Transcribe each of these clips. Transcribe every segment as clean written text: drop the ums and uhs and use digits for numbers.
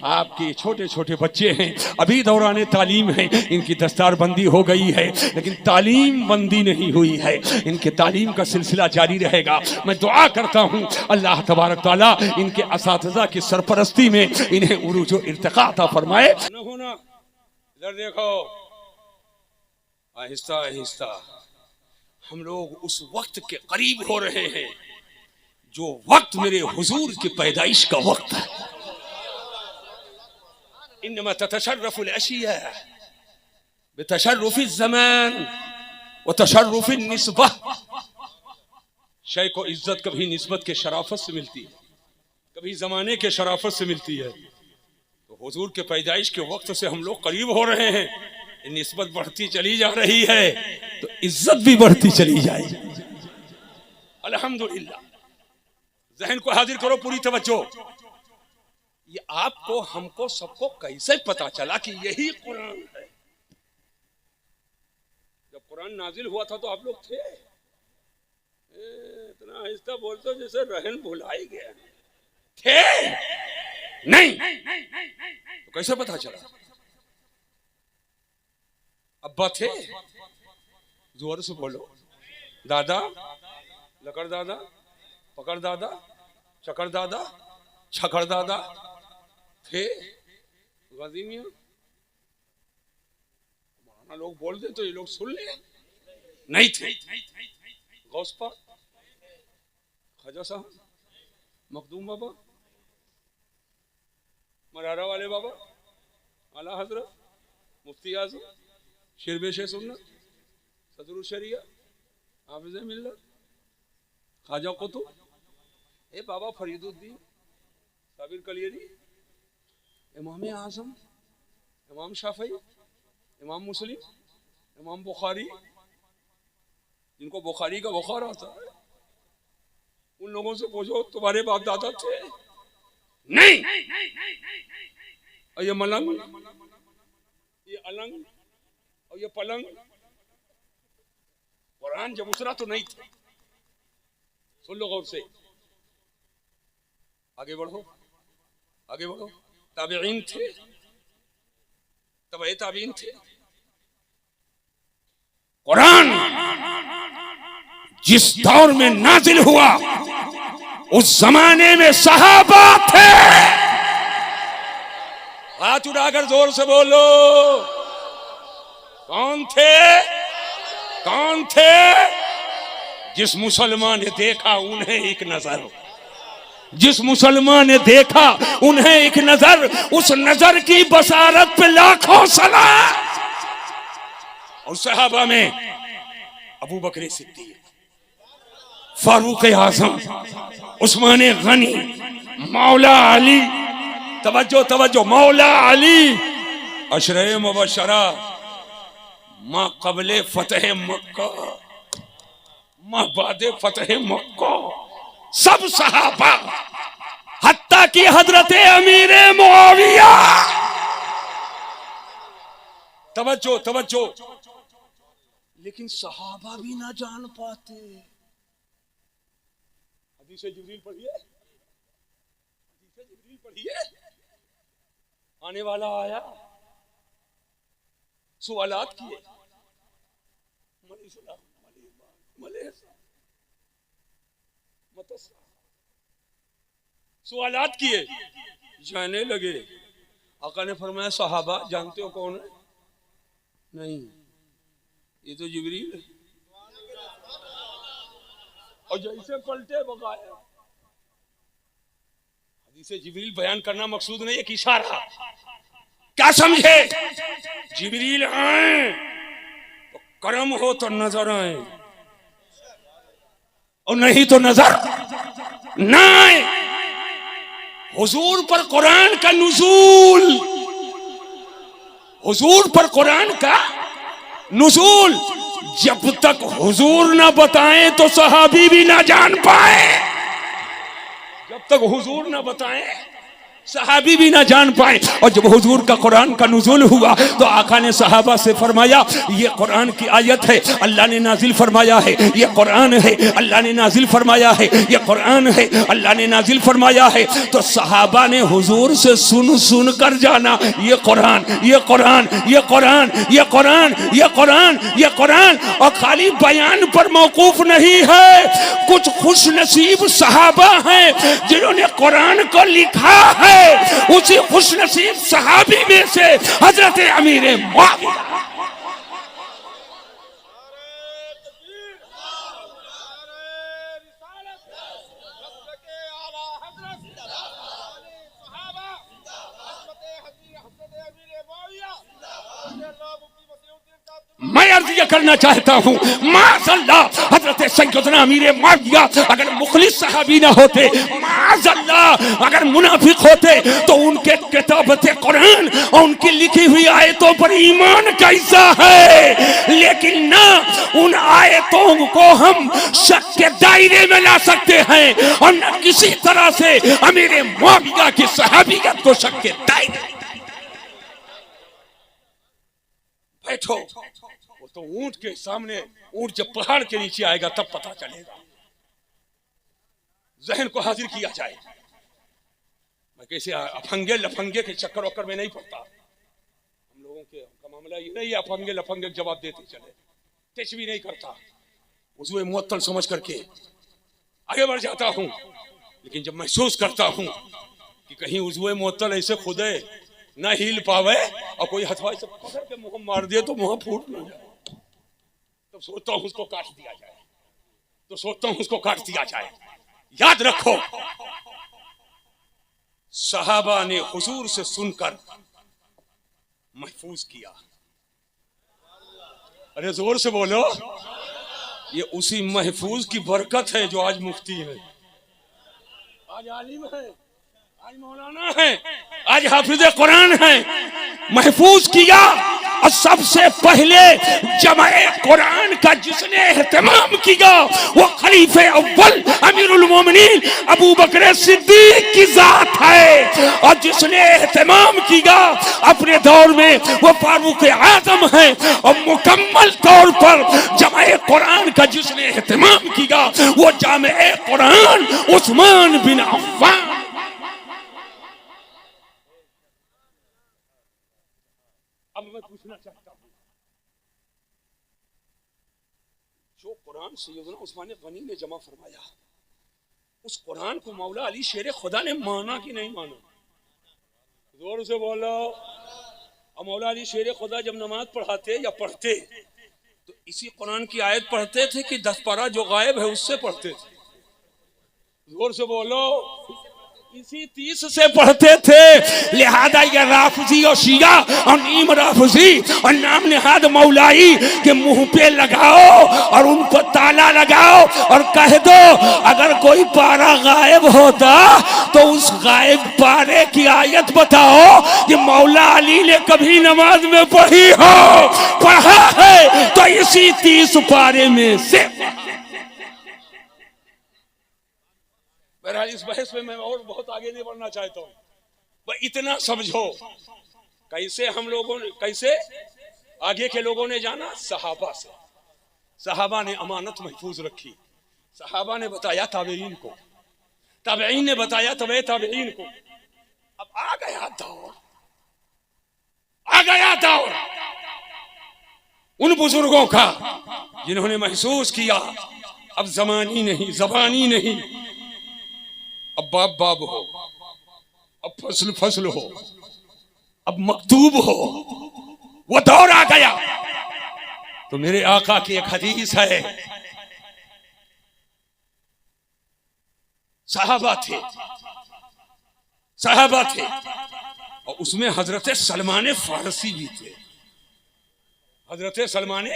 आपके छोटे छोटे बच्चे हैं, अभी दौरान तालीम है, इनकी दस्तार बंदी हो गई है, लेकिन तालीम बंदी नहीं हुई है, इनके तालीम का सिलसिला जारी रहेगा। मैं दुआ करता हूँ अल्लाह तबारक तआला इनके असातिज़ा की सरपरस्ती में इन्हें उरूज व इर्तिक़ा अता फरमाए। इधर देखो, आहिस्ता आहिस्ता हम लोग उस वक्त के करीब हो रहे हैं जो वक्त मेरे हुजूर की पैदाइश का वक्त है। इन्नमा ततशर्रफुल अशिया बितशर्रुफिज़ ज़मान व तशर्रुफिन निस्बह। शय को इज्जत कभी निस्बत के शराफत से मिलती है, कभी जमाने के शराफत से मिलती है। तो हुजूर के पैदाइश के वक्त से हम लोग करीब हो रहे हैं, निस्बत बढ़ती चली जा रही है तो इज्जत भी बढ़ती चली जाएगी। अल्हम्दुलिल्लाह। जहन को हाजिर करो, पूरी तवज्जो। ये आपको, हमको, सबको कैसे पता चला कि यही कुरान है? जब कुरान नाजिल हुआ था तो आप लोग थे? इतना आहिस्ता बोलते जैसे रहन भुलाई गया। थे नहीं तो कैसे पता चला? अब्बा थे? जोर से बोलो। दादा, लकड़ दादा, पकड़ दादा, चकर दादा, छकड़ दादा थे? गाजी मियां मौलाना लोग बोल दे तो ये लोग सुन ले। नहीं थे। गौस पाक, ख्वाजा साहब, मखदूम बाबा, मरारा वाले बाबा, आला हजरत, मुफ्ती आजम, शेरबेशे सुन्नत, सदरुल शरिया, हाफिज़ मिल्लत, ख्वाजा कुतुब, ए बाबा फरीदुद्दीन, साबिर कलियरी, इमाम आज़म, इमाम शाफ़ी, इमाम मुस्लिम, इमाम बुखारी, जिनको बुखारी का बुखार आता है, उन लोगों से पूछो तुम्हारे बाप दादा थे? नहीं। और ये मलंग, ये अलंग और ये पलंग, कुरान जब उतरा तो नहीं थे। सुन लो गौर से, आगे बढ़ो, आगे बढ़ो। ताबीईन थे, तबे ताबीईन थे। कुरान जिस दौर में नाजिल हुआ उस जमाने में सहाबा थे। हाथ उठाकर जोर से बोलो, कौन थे? कौन थे? जिस मुसलमान ने देखा उन्हें एक नजर, जिस मुसलमान ने देखा उन्हें एक नजर, उस नजर की बसारत पे लाखों सलाम। और सहाबा में अबू बकर सिद्दीक, फारूक आजम, उस्मान गनी, मौला अली, तवज्जो तवज्जो, मौला अली, अशरे मुबशरा माँ कबले फतेह मक्का, माँ बादे फतेह मक्का, सब सहाबा, हत्ता की हजरत अमीर मुआविया। तवज्जो तवज्जो। लेकिन सहाबा भी ना जान पाते। हदीस जिब्रील पढ़िए, हदीस जिब्रील पढ़िए। आने वाला आया, सवालात किए, सवालात किए, जाने लगे। आका ने फरमाया सहाबा जानते हो कौन है? नहीं, ये तो जिब्रील है। और जैसे पलटे बकाया। हदीसे जिब्रील बयान करना मकसूद नहीं, एक इशारा। क्या समझे? जिब्रील आए तो करम हो तो नजर आए, और नहीं तो नजर ना आए। हुजूर पर कुरान का नुज़ूल, हुजूर पर कुरान का नुज़ूल जब तक हुजूर ना बताएं तो सहाबी भी ना जान पाए। जब तक हुजूर ना बताएं सहाबी भी ना जान पाए। और जब हुजूर का कुरान का नुज़ूल हुआ तो आका ने सहाबा से फरमाया ये कुरान की आयत है, अल्लाह ने नाजिल फरमाया है, ये कुरान है, अल्लाह ने नाजिल फरमाया है, ये कुरान है, अल्लाह ने नाजिल फरमाया है। तो सहाबा ने हुजूर से सुन सुन कर जाना ये कुरान, ये कुरान, ये कुरान, ये कुरान, ये कुरान, ये कुरान। और खाली बयान पर मौकूफ नहीं है, कुछ खुश नसीब सहाबा हैं जिन्होंने कुरान को लिखा है। उसी खुशनसीब सहाबी में से हजरत अमीर मुआविया। मैं अर्ज ये करना चाहता हूँ, माज़अल्लाह हजरत सैयदना अमीर मुआविया अगर मुखलिस सहाबी ना होते, माज़अल्लाह अगर मुनाफिक होते तो उनके किताबत कुरान और उनकी लिखी हुई आयतों पर ईमान कैसा है। लेकिन ना, उन आयतों को हम शक के दायरे में ला सकते हैं और न किसी तरह से अमीर मुआविया की सहाबियत को शक के दायरे। बैठो, वो तो ऊंट के सामने, ऊंट जब पहाड़ के नीचे आएगा तब पता चलेगा। जहन को हाजिर किया जाए। मैं कैसे अफंगे लफंगे के चक्कर वक्कर में नहीं पड़ता। हम लोगों का मामला ये नहीं है अफंगे लफंगे जवाब देते चले, टच भी नहीं करता, वज़ू मुअत्तल समझ करके आगे बढ़ जाता हूं। लेकिन जब महसूस करता हूं कि कहीं वज़ू मुअत्तल ऐसे खुदे ना हिल पावे और कोई हथवाई से पकड़ के मुंह मार दे तो मुंह फूट ना जाए, तो सोचता हूं उसको काट दिया जाए, तो सोचता हूं उसको काट दिया जाए। याद रखो, सहाबा ने हुजूर से सुनकर महफूज किया। अरे जोर से बोलो, ये उसी महफूज की बरकत है जो आज मुफ्ती है, आज आलिम है, आज मौलाना है, आज हाफिज कुरान है। महफूज किया। और सबसे पहले जमाए कुरान का जिसने एहतमाम किया वो खलीफे अव्वल अमीरुल मोमिनीन अबू बकर सिद्दीक की जात है। और जिसने एहतमाम किया अपने दौर में वो फारूक आजम है। और मुकम्मल तौर पर जमाए कुरान का जिसने एहतमाम किया वो जामे कुरान उस्मान बिन अफ़्फ़ान। अब मैं पूछना चाहता हूं, जो कुरान सैयदना उस्मान गनी ने जमा फरमाया, उस कुरान को मौला अली शेर खुदा ने माना कि नहीं माना? जोर से बोलो। और मौला अली शेर खुदा जब नमाज पढ़ाते या पढ़ते तो इसी कुरान की आयत पढ़ते थे कि 10 पारा जो गायब है उससे पढ़ते थे? जोर से बोलो। इसी 30 से पढ़ते थे। लिहाजा ये राफजी और शिया और नीम राफजी और नाम निहाद मौलाई के मुंह पे लगाओ और उनको ताला लगाओ और कह दो अगर कोई पारा गायब होता तो उस गायब पारे की आयत बताओ कि मौला अली ने कभी नमाज में पढ़ी हो। पढ़ा है तो इसी 30 पारे में से। बहरहाल इस बहस में मैं और बहुत आगे नहीं बढ़ना चाहता हूँ, बस इतना समझो कैसे हम लोगों ने, कैसे आगे के लोगों ने जाना। सहाबा से, सहाबा ने अमानत महफूज रखी। सहाबा ने बताया ताबईन को, ताबईन ने बताया तबे ताबईन को। अब आ गया दौर, आ गया दौर उन बुजुर्गों का जिन्होंने महसूस किया अब जमानी नहीं, जबानी नहीं, अब बाप बाप हो, अब फसल फसल हो, अब मकतूब हो। वो दौर आ गया। तो मेरे आका की एक हदीस है, सहाबा थे, सहाबा थे और उसमें हजरत सलमान फारसी भी थे, हजरत सलमान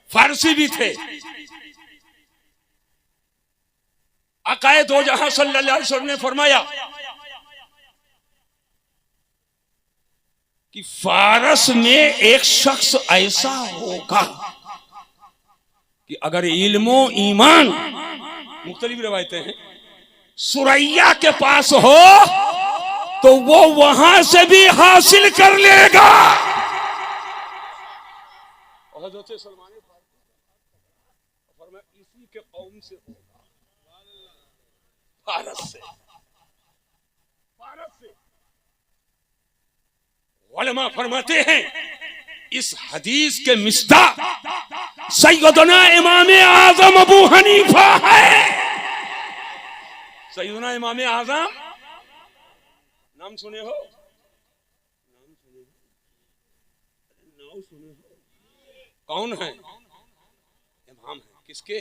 फारसी भी थे। अकाए दो जहां सल्लल्लाहु अलैहि वसल्लम ने फरमाया कि फारस में एक शख्स ऐसा होगा कि अगर इल्मो ईमान, मुख्तलिफ रिवायतें हैं, सुरैया के पास हो तो वो वहां से भी हासिल कर लेगा। और हज़रत सलमान फरमाया इसी के कौम से होगा, भारत से। उलमा फरमाते हैं इस हदीस के मिस्दाक सैयदना इमाम आजम अबू हनीफा है। सैयदना इमाम आजम नाम सुने हो? नाम सुने हो? नाम सुने हो? कौन है? इमाम है। किसके?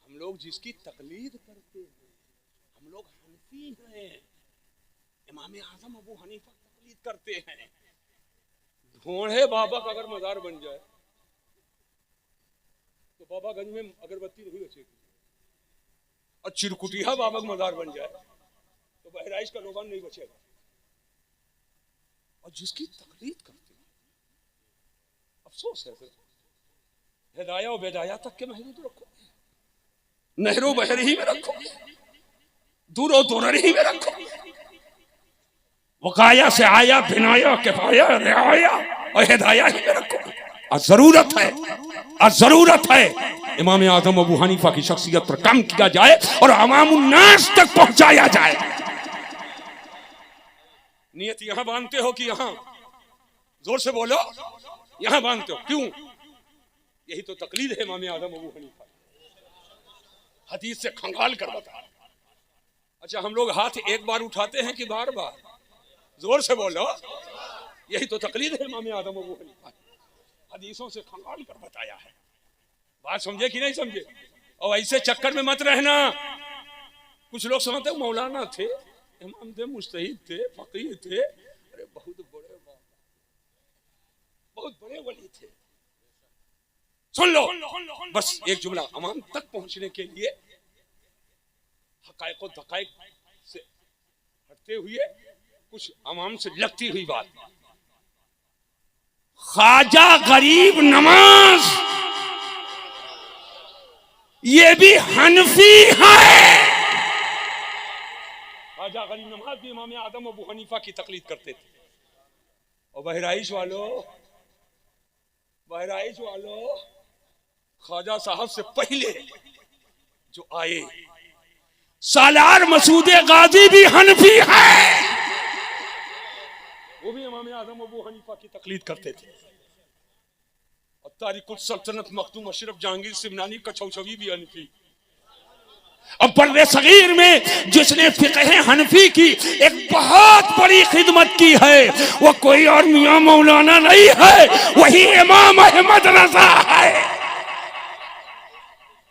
हम लोग जिसकी तकलीद करते हैं, हम लोग हनफी हैं। इमाम आजम अबू हनीफा तकलीद करते हैं। ढोंढे बाबा का अगर मजार बन जाए तो बाबागंज में अगरबत्ती नहीं बचेगी, और चिरकुटिया बाबा का मजार बन जाए तो बहराइच का लोबान नहीं बचेगा। और जिसकी तकलीद करते हैं, अफसोस है सर, हिदाया और बेदाया तक के महदूद रखो, नहरो बहरी में रखो, दूर दोरही में रखो, वकाया से आया, बिनाया, किफाया, रियाया और हिदाया ही में रखो। और जरूरत है इमाम आजम अबू हनीफा की शख्सियत पर काम किया जाए और अवामुन्नास तक पहुंचाया जाए। नियत यहां बांधते हो कि यहां? जोर से बोलो, यहां बांधते हो क्यों? यही तो तकलीद है इमाम आजम अबू हनीफा। हदीस से खंगाल कर बता। अच्छा, हम लोग हाथ एक बार उठाते हैं कि बार बार? जोर से बोलो, यही तो तकलीद है इमाम आदम अबू हनीफा। हदीसों से खंगाल कर बताया है। बात समझे कि नहीं समझे? और ऐसे चक्कर में मत रहना। कुछ लोग समझते मौलाना थे, इमाम थे, मुज्तहिद थे, फकीह थे, अरे बहुत बड़े वली थे। सुन लो, बस एक जुमला अवाम तक पहुंचने के लिए हकायक और दकायक से हटते हुए कुछ अवाम से लगती हुई बात। ख्वाजा गरीब नवाज ये भी हनफी है। ख्वाजा गरीब नवाज भी इमाम आदम अबू हनीफा की तकलीद करते थे। और बहराइच वालों ख्वाजा साहब से पहले जो आए सालार मसूद गाजी भी हनफी है, वो भी इमाम आजम अबू हनीफा की तकलीद करते थे। और तारिकुल सल्तनत मखदूम अशरफ जहांगीर सिमनानी कछौछवी भी हनफी। अब बर्रे सगीर में जिसने फिक़ह हनफी की एक बहुत बड़ी खिदमत की है वो कोई और मियां मौलाना नहीं है, वही इमाम अहमद रजा है।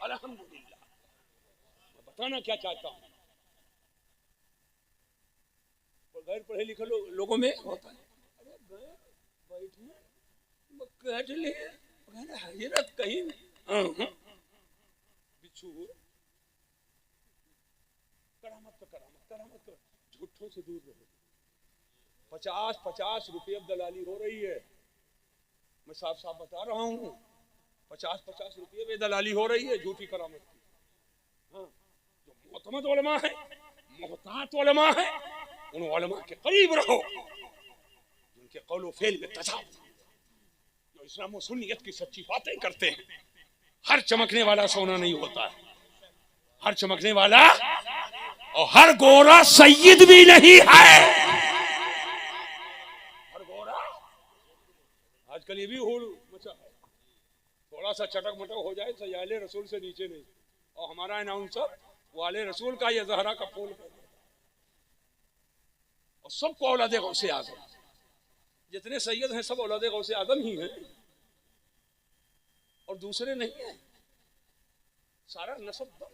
अल्हम्दुलिल्लाह। बताना क्या चाहता हूं, गैर पढ़े लिखे लोगों में होता है, अरे बैठे हजरत कहीं बिच्छू करामत झूठों से दूर रहो। 50 रुपये अब दलाली हो रही है। मैं साफ बता रहा हूँ, 50 रुपये में दलाली हो रही है झूठी करामत की। हाँ, जो मोहतमद उलमा है, मोहतात उलमा है, उन उलमा के करीब रहो जिनके कौल व फेल में तजाद, जो इस्लाम और सुन्नियत की सच्ची बातें करते हैं। हर चमकने वाला सोना नहीं होता है, हर चमकने वाला और हर गोरा सैयद भी नहीं है। हर गोरा आजकल ये भी होड़ मचा है, थोड़ा सा चटक मटक हो जाए तो आले रसूल से नीचे नहीं। और हमारा अनाउंसर वाले रसूल का ये जहरा का फूल कर, और सबको औलादे गौसे आजम, जितने सैयद हैं सब औलादे गौसे आजम ही हैं और दूसरे नहीं है। सारा नसब दम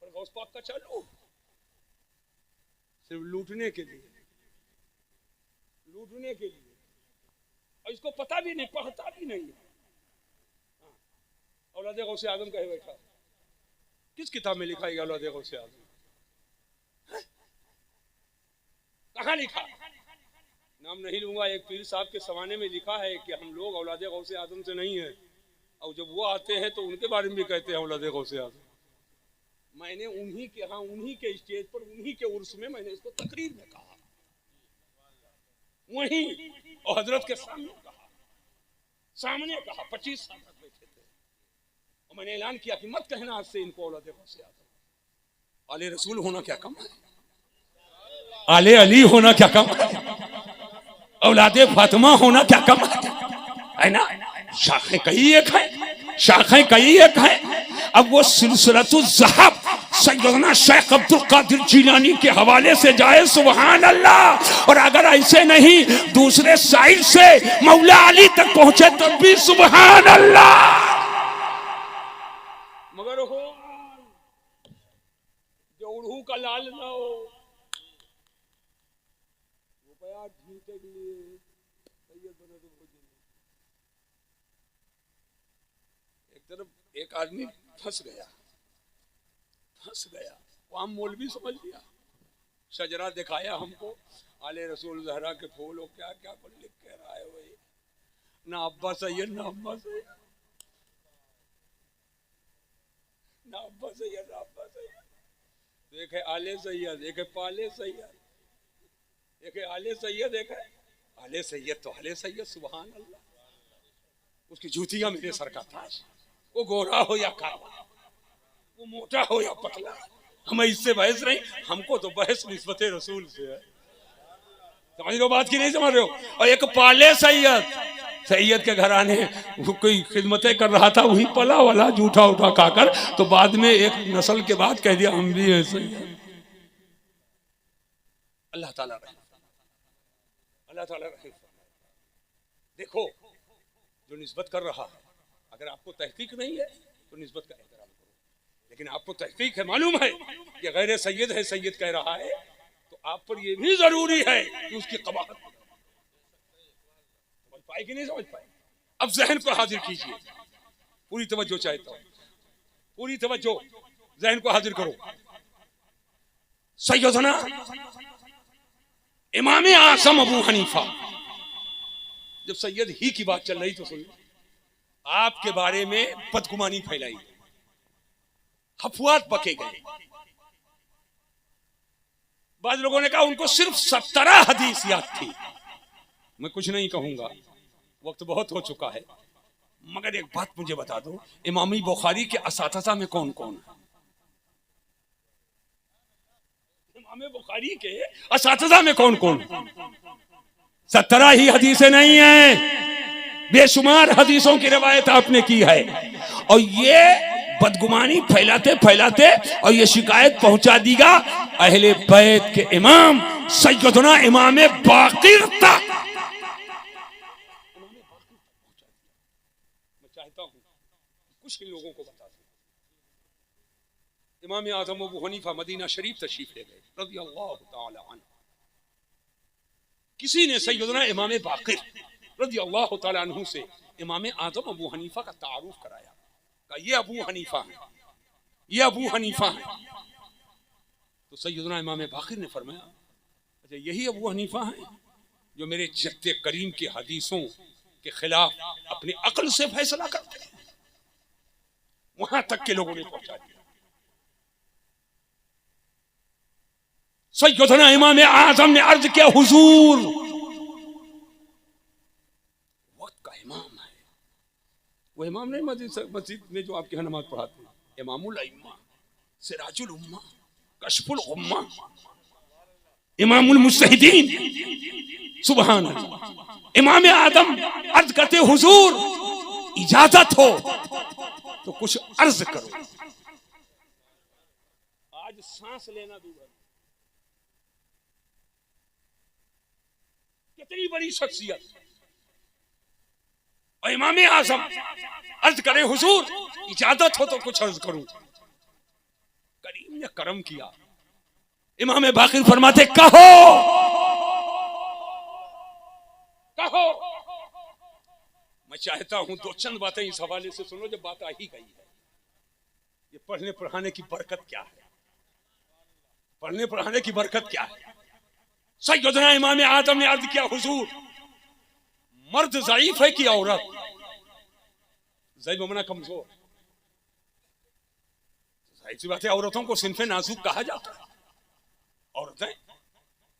पर गौस पाक का चालू, सिर्फ लूटने के लिए, और इसको पता भी नहीं, पढ़ता भी नहीं। औलादे गौसे आजम कहे बैठा, किस किताब में लिखा है औलादे गौसे आजम? कहाँ लिखा? नाम नहीं लूंगा। एक पीर साहब के ज़माने में लिखा है कि हम लोग औलादे गौसे आजम से नहीं है, और जब वो आते हैं तो उनके बारे में भी कहते हैं औलादे गौसे आजम। मैंने उन्हीं के यहाँ उन्हीं के स्टेज पर उन्हीं के उर्स में मैंने इसको तकरीर में कहा, वहीं और हजरत के सामने कहा 25 साल तक बैठे थे और मैंने ऐलान किया कि मत कहना आज से इनको औलादे से आले रसूल होना क्या कम है, आले अली होना क्या कम है, औलादे फातिमा होना क्या कम है ना। शाखें कई एक है, शाखें कई एक है। अब वो सिलसिलतुल ज़हब सैयदना शेख अब्दुल कादिर जिलानी के हवाले से जाए, सुभान अल्लाह। और अगर ऐसे नहीं दूसरे साइड से मौला अली तक पहुंचे तब भी सुभान अल्लाह। मगर हो जो उड़हू का लाल ना हो, रुपया जीते के लिए एक तरफ एक आदमी फंस गया, वहां मौलवी समझ लिया, शजरा दिखाया हमको, आले रसूल ज़हरा के फूल हो क्या क्या पर लिख के रहा है वही, ना अब्बा सैयद ना अम्मा सैयद, ना अब्बा सैयद ना अब्बा सैयद, एक है आले सैयद, एक है पाले सैयद, एक है आले सैयद, एक है आले सैयद। तो आले सैयद सुभान अल्लाह, उसकी जूतियां मेरे सर का ताज, वो गोरा हो या काला, वो मोटा हो या पतला, हमें इससे बहस नहीं, हमको तो बहस निस्बत रसूल से है। समझ लो बात की नहीं समझ रहे हो। और एक पाले सैयद के घराने कोई खिदमतें कर रहा था, वही पला वाला जूठा उठा खाकर, तो बाद में एक नस्ल के बाद कह दिया हम भी ऐसे ही। अल्लाह ताला रहे, अल्लाह ताला रहे। देखो जो निस्बत कर रहा है, अगर आपको तहकीक नहीं है तो निस्बत का एहतराम करो, लेकिन आपको तहकीक है, मालूम है कि गैर सैयद है, सैयद कह रहा है, तो आप पर यह भी जरूरी है कि उसकी कबाहत समझ पाए कि नहीं समझ पाए। अब जहन को हाजिर कीजिए, पूरी तवज्जो चाहता हूं, पूरी तवज्जो, जहन को हाजिर करो। सैयदना इमाम आज़म अबू हनीफा, जब सैयद ही की बात चल रही तो सुन, आपके बारे में बदगुमानी फैलाई, अफवाह पके गए। बाद लोगों ने कहा उनको सिर्फ 17 हदीस याद थी। मैं कुछ नहीं कहूंगा, वक्त बहुत हो चुका है, मगर एक बात मुझे बता दो, इमाम बुखारी के असातिज़ा में कौन कौन है? इमाम बुखारी के असातिज़ा में कौन कौन? 17 ही हदीसें नहीं है, बेशुमार हदीसों की रवायत आपने की है। और ये बदगुमानी फैलाते फैलाते और ये शिकायत पहुंचा दीगा अहले बैत के इमाम सैयदना इमाम बाक़िर तक। मैं चाहता हूं कुछ लोगों को बता दूं, इमाम आज़म अबू हनीफा मदीना शरीफ तशरीफ ले गए रज़ियल्लाहु ताला अन्हु। किसी ने सैयदना इमाम बाक़िर रज़ियल्लाहु ताला अन्हु से इमाम आज़म अबू हनीफा का तारुफ कराया, कहा ये अबू हनीफा है, ये अबू हनीफा है। तो सैयदना इमाम बाक़िर ने फरमाया अच्छा यही अबू हनीफा है जो मेरे जद्द करीम की हदीसों के खिलाफ अपनी अक्ल से फैसला करते हैं। वहां तक के लोगों ने पहुंचा दिया। सैयदना इमाम आज़म ने अर्ज किया हुजूर, वक्त का इमाम है, वो इमाम नहीं मस्जिद में जो आपके यहाँ नमाज पढ़ाते हैं, इमामुल अइम्मा, सिराजुल उम्मा, कशफुल उम्मा, इमामुल मुज्तहिदीन, सुभान अल्लाह। इमाम आदम अर्ज करते हुजूर इजाजत हो तो कुछ अर्ज करो। आज सांस लेना भी बंद, कितनी बड़ी शख्सियत। और इमाम आज़म अर्ज करे हुजूर इजाजत हो तो कुछ अर्ज करूं। करीम ने करम किया, इमाम बाक़िर फरमाते कहो कहो। मैं चाहता हूं दो चंद बातें इस हवाले से सुनो, जब बात आ ही गई है। ये पढ़ने पढ़ाने की बरकत क्या है, पढ़ने पढ़ाने की बरकत क्या है। सैयदना इमाम आज़म ने अर्ज किया हुजूर मर्द ज़ईफ है कि औरत? ज़ईफ मना कमजोर, ऐसी बात है, औरतों को सिन्फे नाजुक कहा जाता है। औरतें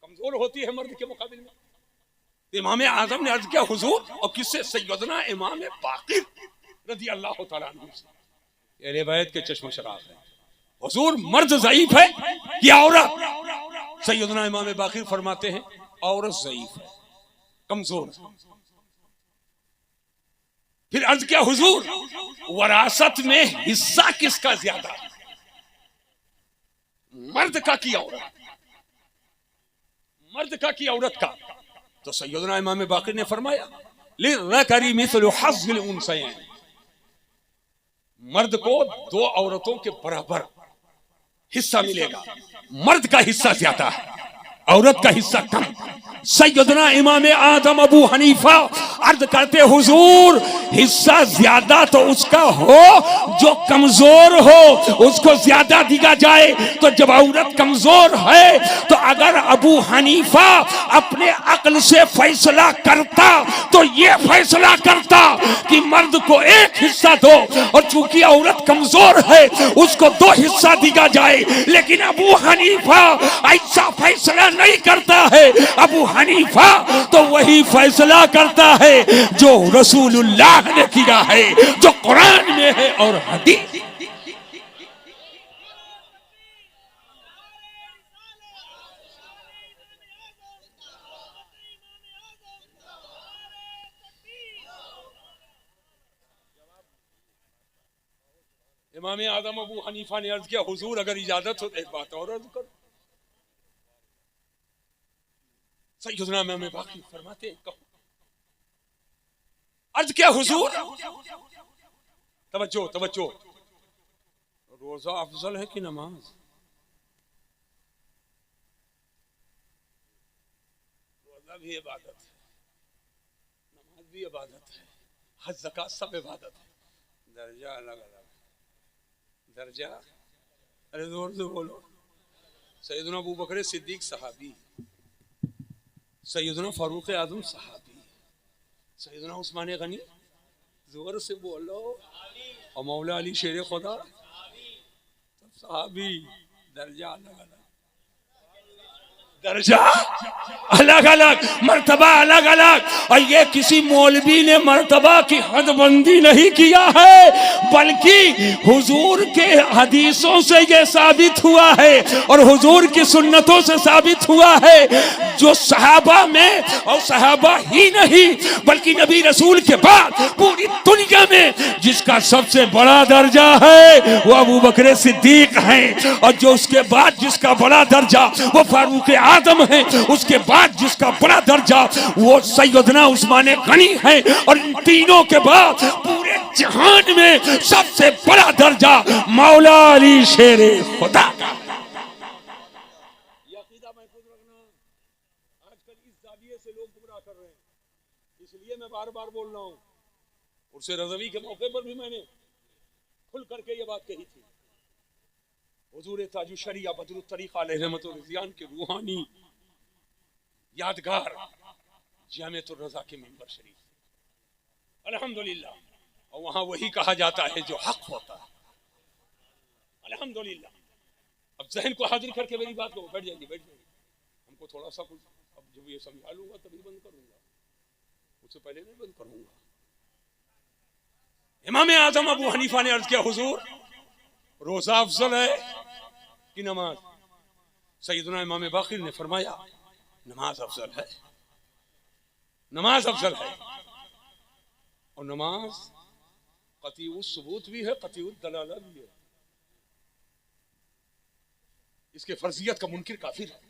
कमजोर होती है मर्द के मुकाबले में। इमाम आजम ने अर्ज किया हुजूर, और किससे? सैयदना इमाम बाकिर रज़ी अल्लाह तआला अन्हु से। अहले बैत के चश्म शराब है। हुजूर, मर्द ज़ईफ है या औरत? सैयदना इमाम बाकिर फरमाते हैं औरत ज़ईफ है, कमजोर। फिर अर्ज किया हुजूर, वरासत में हिस्सा किसका ज्यादा, मर्द का की औरत, मर्द का की औरत का? तो सैयदना इमाम बाकिर ने फरमाया लिर्रकरी मिस्लु हज़्ज़िल उनसयैन, मर्द को दो औरतों के बराबर हिस्सा मिलेगा। मर्द का हिस्सा ज्यादा है, औरत का हिस्सा कम। सैयदना इमाम आदम अबू हनीफा अर्ज करते हुजूर, हिस्सा ज्यादा तो उसका हो जो कमजोर हो, उसको ज्यादा दिया जाए। तो जब औरत कमजोर है तो अगर अबू हनीफा अपने अक्ल से फैसला करता तो ये फैसला करता कि मर्द को एक हिस्सा दो, और चूंकि औरत कमजोर है उसको दो हिस्सा दिया जाए। लेकिन अबू हनीफा ऐसा फैसला नहीं करता है। अबू हनीफा तो वही फैसला करता है जो रसूलुल्लाह ने किया है, जो कुरान में है और हदीस। इमाम आदम अबू हनीफा ने अर्ज किया हुजूर, अगर इजाजत हो तो एक बात और अर्ज करो। सैयदना इमाम बाकी फरमाते हैं कहो। अर्ज किया हुजूर, तवज्जो तवज्जो, रोजा अफजल है कि नमाज? रोजा भी इबादत है, नमाज भी इबादत है, हज ज़कात सब इबादत है। दर्जा अलग अलग, दर्जा, अरे जोर से बोलो। सैयदना अबू बकर सिद्दीक सहाबी, सैयदना फारूक आजम सहाबी, सैयदना उस्मान गनी, जोर से बोलो, और मौला अली शेर खुदा सहाबी। दर्जा अलग अलग, दर्जा अलग अलग, मर्तबा अलग अलग। और ये किसी मौलवी ने मर्तबा की हदबंदी नहीं किया है, बल्कि हुजूर के हदीसों से ये साबित हुआ है और हुजूर की सुन्नतों से साबित हुआ है। जो सहाबा में, और सहाबा ही नहीं बल्कि नबी रसूल के बाद पूरी दुनिया में जिसका सबसे बड़ा दर्जा है वो अबू बकर सिद्दीक है, और जो उसके बाद जिसका बड़ा दर्जा वो फारूक आदम है, उसके बाद जिसका बड़ा दर्जा वो सैयदना उस्मान गनी है, और इन तीनों के बाद पूरे जहान में सबसे बड़ा दर्जा मौला अली शेर खुदा का। आजकल इस जाविये से लोग गुमराह कर रहे हैं, इसलिए मैं बार बार बोल रहा हूं। उर्से रज़वी के मौके पर भी मैंने खुल करके ये बात कही थी। हुजूर ताजुल शरिया बदरुत तरीक़ा अलैहि रहमतुर रिज़वान के रूहानी यादगार जामिअतुर रज़ा के मिंबर शरीफ, अल्हम्दुलिल्लाह। और वहां वही कहा जाता है जो हक होता है, अल्हम्दुलिल्लाह। अब जहन को हाजिर करके मेरी बात को बैठ जाइए, बैठ जाइए। हमको थोड़ा सा कुछ, अब जब ये समझा लूंगा तभी बंद करूंगा, उससे पहले नहीं बंद करूंगा। इमाम आजम अबू हनीफा ने अर्ज किया हुजूर, रोजा अफजल है कि नमाज? सैयदना इमाम बाकिर ने फरमाया नमाज अफजल है, नमाज अफजल है। और नमाज कतीउस सुबूत भी है, कतीउद दलाला भी है। इसके फर्जियत का मुनकिर काफिर है।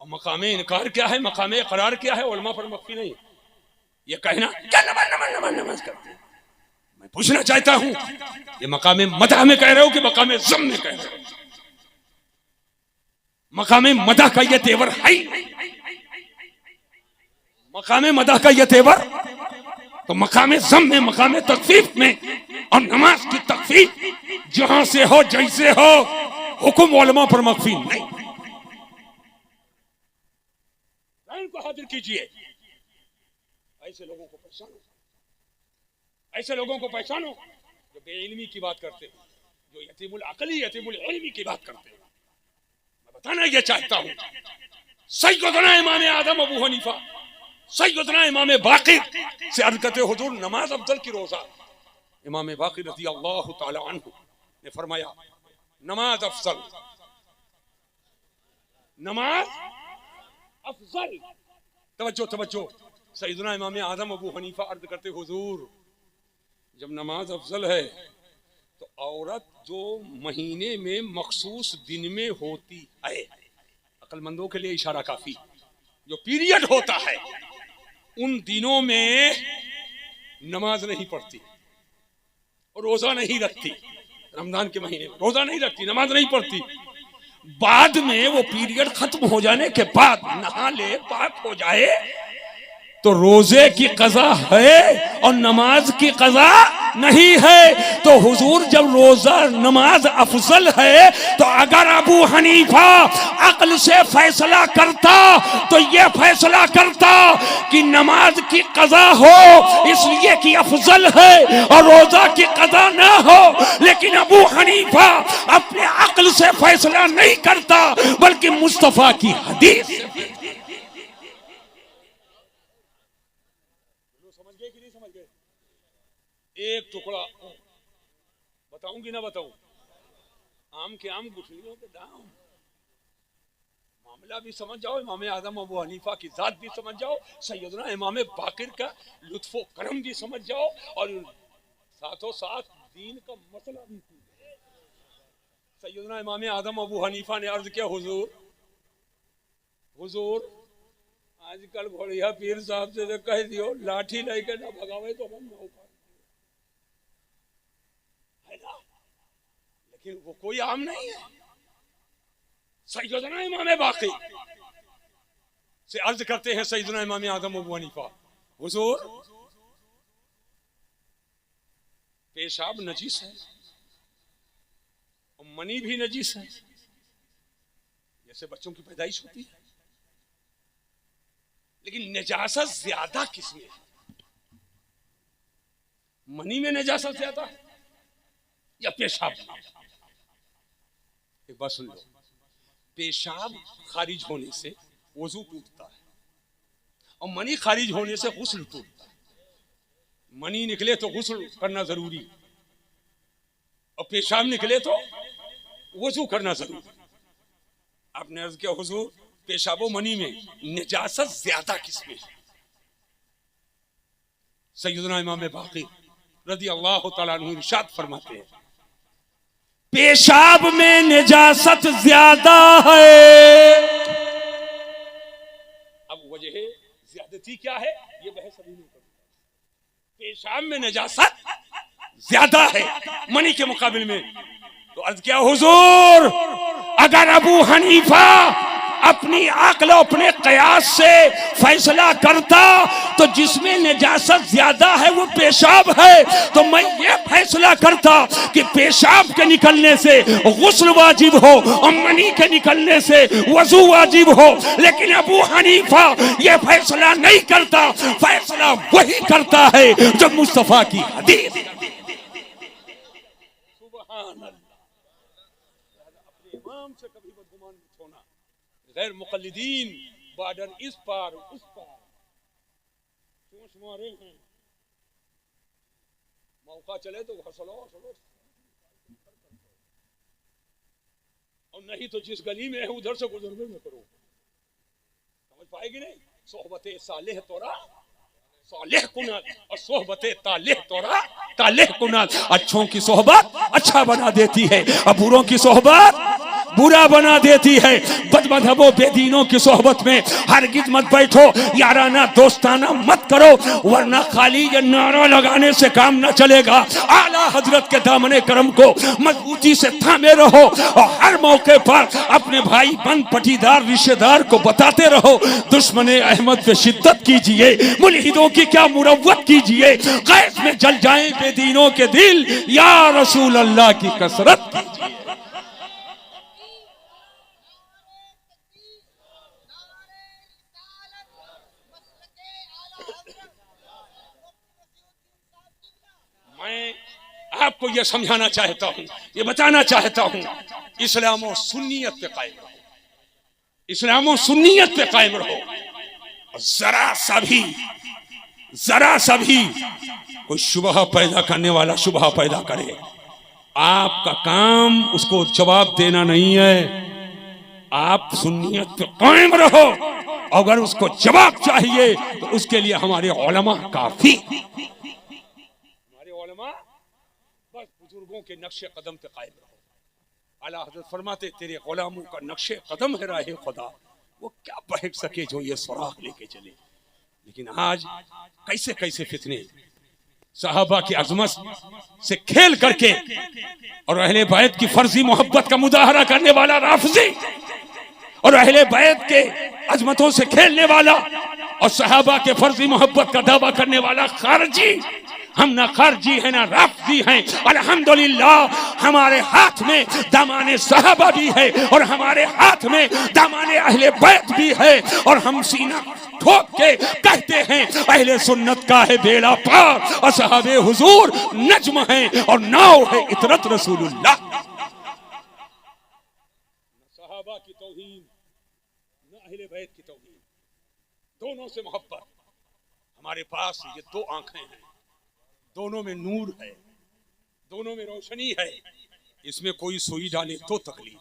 और मकामे इनकार क्या है, मकामे इकरार क्या है, उलमा पर मख्फी नहीं। ये कहना क्या नमाज करते हैं, मैं पूछना चाहता हूं ये मकामे मदह में कह रहे हो कि मकामे ज़म में कह रहे हो? मकामे मदह का ये तेवर है, मकामे मदह का ये तेवर तो मकामे ज़म में, मकामे तकफीफ में, और नमाज की तकफीफ जहां से हो जैसे हो, हुक्म उलमा पर मख्फी नहीं। को हाजिर कीजिए, ऐसे लोगों को पहचानो, ऐसे लोगों को पहचानो जो बेइल्मी की बात करते हैं, जो यतीमुल अकली यतीमुल इल्मी की बात करते हैं। मैं बताना ये चाहता हूँ, सैयदना इमाम आदम अबू हनीफा, सैयदना इमाम बाक़िर से अर्ज़ करते हुजूर नमाज अफजल की रोजा। इमाम बाक़िर रज़ी अल्लाह तआला अन्हु ने फरमाया नमाज अफजल, नमाज अफजल। तवज्जो तवज्जो, सैयदना इमाम आदम अबू हनीफा अर्ज़ करते हुजूर जब नमाज अफजल है तो औरत जो महीने में मखसूस दिन में होती है, अक्लमंदों के लिए इशारा काफी, जो पीरियड होता है उन दिनों में नमाज नहीं पढ़ती और रोजा नहीं रखती। रमजान के महीने में रोजा नहीं रखती, नमाज नहीं पढ़ती। बाद में वो पीरियड खत्म हो जाने के बाद नहा ले, पाक हो जाए तो रोजे की कज़ा है और नमाज की कज़ा नहीं है। तो हुजूर जब रोजा नमाज अफजल है तो अगर अबू हनीफा अक्ल से फैसला करता तो ये फैसला करता कि नमाज की कज़ा हो इसलिए कि अफजल है और रोजा की कज़ा ना हो। लेकिन अबू हनीफा अपने अक्ल से फैसला नहीं करता बल्कि मुस्तफा की हदीस। एक टुकड़ा बताऊंगी ना बताऊं, आम के आम गुठलियों के दाम। मामला भी समझ जाओ, इमाम आदम अबू हनीफा की जात भी समझ जाओ, सैयदना इमाम बाक़िर का लुत्फ़ो करम भी समझ जाओ और साथों साथ दीन का मसला भी। सैयदना इमाम आदम अबू हनीफा ने अर्ज किया हुजूर, हुजूर आजकल भोड़िया पीर साहब से कह दियो लाठी लेके ना भगावे तो हम ना उठा, लेकिन वो कोई आम नहीं है। सैयदना इमाम बाक़िर से अर्ज करते हैं सैयदना इमाम आदम अबू हनीफा, हुजूर पेशाब नजीस है और मनी भी नजीस है, जैसे बच्चों की पैदाइश होती है, लेकिन नजासत ज्यादा किसमें है? मनी में नजासत ज्यादा है या पेशाब में? एक बात सुन लो, पेशाब खारिज होने से वजू टूटता है और मनी खारिज होने से गुस्ल टूटता है। मनी निकले तो गुस्ल करना जरूरी और पेशाब निकले तो वजू करना जरूरी। आपने अर्ज किया हुजूर पेशाबो मनी में निजासत ज्यादा किसमें है? सैयदना इमाम बाक़िर रज़ी अल्लाह तआला अन्हु इरशाद फरमाते हैं पेशाब में निजासत ज्यादा है। अब वजह ज्यादती क्या है ये बहस अभी नहीं करूंगा। पेशाब में निजासत ज्यादा है मनी के मुकाबले में। तो अर्ज किया हुजूर अगर अबू हनीफा अपनी अक्ल अपने कयास से फैसला करता तो जिसमें निजासत ज्यादा है वो पेशाब है, तो मैं ये फैसला करता कि पेशाब के निकलने से गुस्ल वाजिब हो और मनी के निकलने से वजू वाजिब हो। लेकिन अबू हनीफा ये फैसला नहीं करता, फैसला वही करता है जो मुस्तफा की हदीस। सुभान अल्लाह। अपने इमाम से कभी बदगुमान मत होना। गैर मुक़ल्लिदीन बॉर्डर इस पार उस पार चोंच मारे हैं, मौका चले तो हंसलो हंसलो और नहीं तो जिस गली में है उधर से गुजरने में करो। समझ पाएगी नहीं? सोहबते सालेह तोरा सालेह कुनाल और सोहबते तालेह तोरा तालेह कुनाल। अच्छों की सोहबत अच्छा बना देती है और बुरों की सोहबत बुरा बना देती है। बदमज़हबों बेदीनों की सोहबत में हरगिज मत बैठो, याराना दोस्ताना मत करो, वरना खाली ये नारा लगाने से काम न चलेगा। आला हजरत के दामने करम को मजबूती से थामे रहो और हर मौके पर अपने भाई बन पटीदार रिश्तेदार को बताते रहो दुश्मने अहमद पे शिद्दत कीजिए, मुल्हिदों की क्या मुरव्वत कीजिए, गैस में जल जाए बेदीनों के दिल, या रसूल अल्लाह की कसरत कीजिए। मैं आपको यह समझाना चाहता हूं, ये बताना चाहता हूं, इस्लाम और सुन्नियत पे कायम रहो, इस्लाम और सुन्नियत पे कायम रहो। और जरा सा भी कोई शुबह पैदा करने वाला शुबह पैदा करे, आपका काम उसको जवाब देना नहीं है। आप सुन्नियत पे कायम रहो, अगर उसको जवाब चाहिए तो उसके लिए हमारे उलमा काफी। हमारे उलमा बस बुजुर्गों के नक्शे कदम पे कायम रहो। आला हज़रत फरमाते तेरे गुलामों का नक्शे कदम है राहे खुदा, वो क्या बहक सके जो ये सुराख लेके चले। लेकिन आज कैसे कैसे फितने, सहाबा की अजमत से खेल करके और अहले बैत की फर्जी मोहब्बत का मुजाहरा करने वाला राफिज़ी और अहले बैत के अजमतों से खेलने वाला और सहाबा के फर्जी मोहब्बत का दावा करने वाला खारजी। हम ना खारजी है ना राफिज़ी हैं, अल्हम्दुलिल्लाह हमारे हाथ में दामाने सहाबा भी है और हमारे हाथ में दामाने अहले बैत भी है। और हम सीना ठोक के कहते हैं अहले सुन्नत का है बेड़ा पार, असहाबे हुजूर नज्म है और नाव है इतरत रसूलुल्लाह। सहाबा की तौहीन न अहले बैत की तौहीन, दोनों से मोहब्बत। हमारे पास ये दो आंखें हैं, दोनों में नूर है, दोनों में रोशनी है। इसमें कोई सुई डाले तो तकलीफ,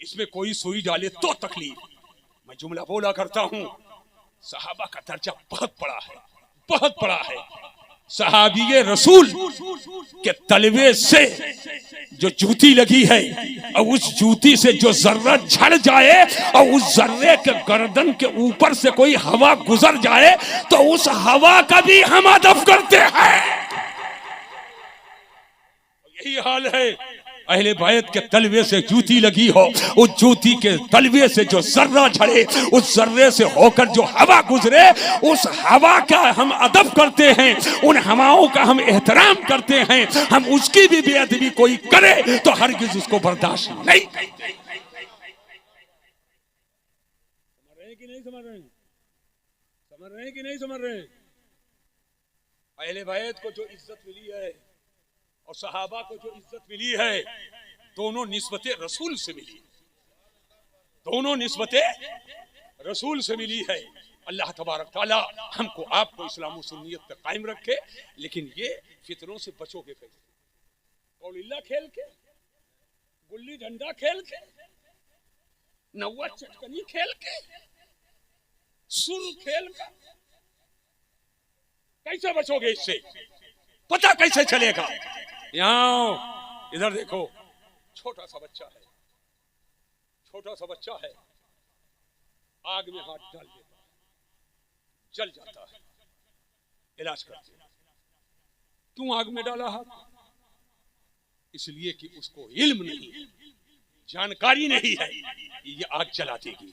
इसमें कोई सुई डाले तो तकलीफ। मैं जुमला बोला करता हूं, सहाबा का दर्जा बहुत बड़ा है, बहुत बड़ा है। सहाबीए रसूल के तलवे से जो जूती लगी है और उस जूती से जो जर्रा झड़ जाए और उस जर्रे के गर्दन के ऊपर से कोई हवा गुजर जाए तो उस हवा का भी हम अदब करते हैं। यही हाल है, अहले बैत के तलवे से जूती लगी हो, उस जूती के तलवे से जो जर्रा झड़े, उस जर्रे से होकर जो हवा गुजरे, उस हवा का हम अदब करते हैं, उन हवाओं का हम एहतराम करते हैं। हम उसकी भी बेअदबी कोई करे तो हरगिज उसको बर्दाश्त नहीं। समझ रहे हैं कि नहीं समझ रहे हैं? समझ रहे हैं कि नहीं समझ रहे हैं? अहले बैत को जो इज्जत मिली है और सहाबा को जो इज्जत मिली है, दोनों निस्बते रसूल से मिली, दोनों निस्बते रसूल से मिली है। अल्लाह तबारक तआला हमको आपको इस्लाम और सुन्नियत पे कायम रखे। लेकिन ये फितरों से बचोगे कैसे? कौलिल्ला खेल के, गुल्ली डंडा खेल के, नौवा चटकनी खेल के, सुर खेल का, कैसे बचोगे इससे? पता कैसे चलेगा? यहाँ इधर देखो, छोटा सा बच्चा है, छोटा सा बच्चा है, आग में हाथ डाल देता है, जल जाता है, इलाज करते हैं। क्यों आग में डाला हाथ? इसलिए कि उसको इल्म नहीं, जानकारी नहीं है ये आग जला देगी।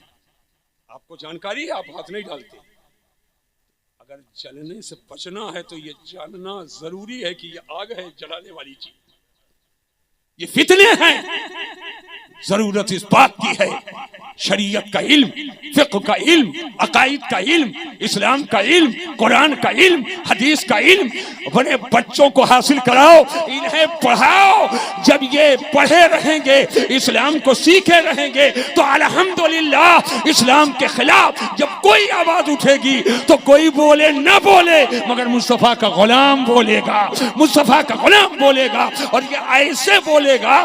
आपको जानकारी है, आप हाथ नहीं डालते। अगर जलने से बचना है तो ये जानना जरूरी है कि ये आग है, जलाने वाली चीज। ये फितने हैं, जरूरत इस बात की है शरीयत का इल्म, फिक्र का इल्म, अकायद का इल्म, इस्लाम का इल्म, कुरान का इल्म, हदीस का इल्म बड़े बच्चों को हासिल कराओ, इन्हें पढ़ाओ। जब ये पढ़े रहेंगे, इस्लाम को सीखे रहेंगे तो अल्हम्दुलिल्लाह इस्लाम के खिलाफ जब कोई आवाज उठेगी तो कोई बोले न बोले मगर मुस्तफा का गुलाम बोलेगा, मुस्तफा का गुलाम बोलेगा। और ये ऐसे बोलेगा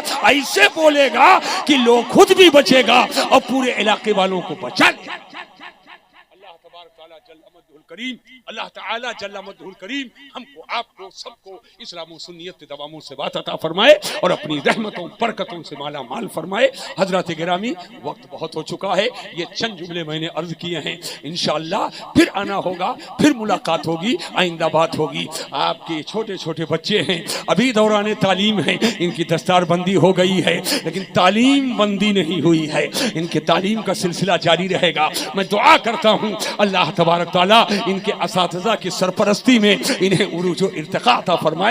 कि लोग खुद भी बचेगा और पूरे इलाके वालों को बचा ले। अल्लाह तबारक तआला जल्ल मद्हुल करीम, अल्लाह ताला जल्ल मद्हुल करीम हमको आपको सबको इस्लाम और सुन्नियत के दवामों से बात अता फरमाए और अपनी रहमतों बरकतों से माला माल फरमाए। हजरत गिरामी, वक्त बहुत हो चुका है, ये चंद जुमले मैंने अर्ज किए हैं। इंशाअल्लाह फिर आना होगा, फिर मुलाकात होगी, आइंदा बात होगी। आपके छोटे छोटे बच्चे हैं, अभी दौरान तालीम है, इनकी दस्तारबंदी हो गई है लेकिन तालीम बंदी नहीं हुई है, इनके तालीम का सिलसिला जारी रहेगा। मैं दुआ करता हूँ अल्लाह तबारक तआला इनके असातिज़ा की सरपरस्ती में इन्हें उरूज व इर्तिक़ा अता फरमाए।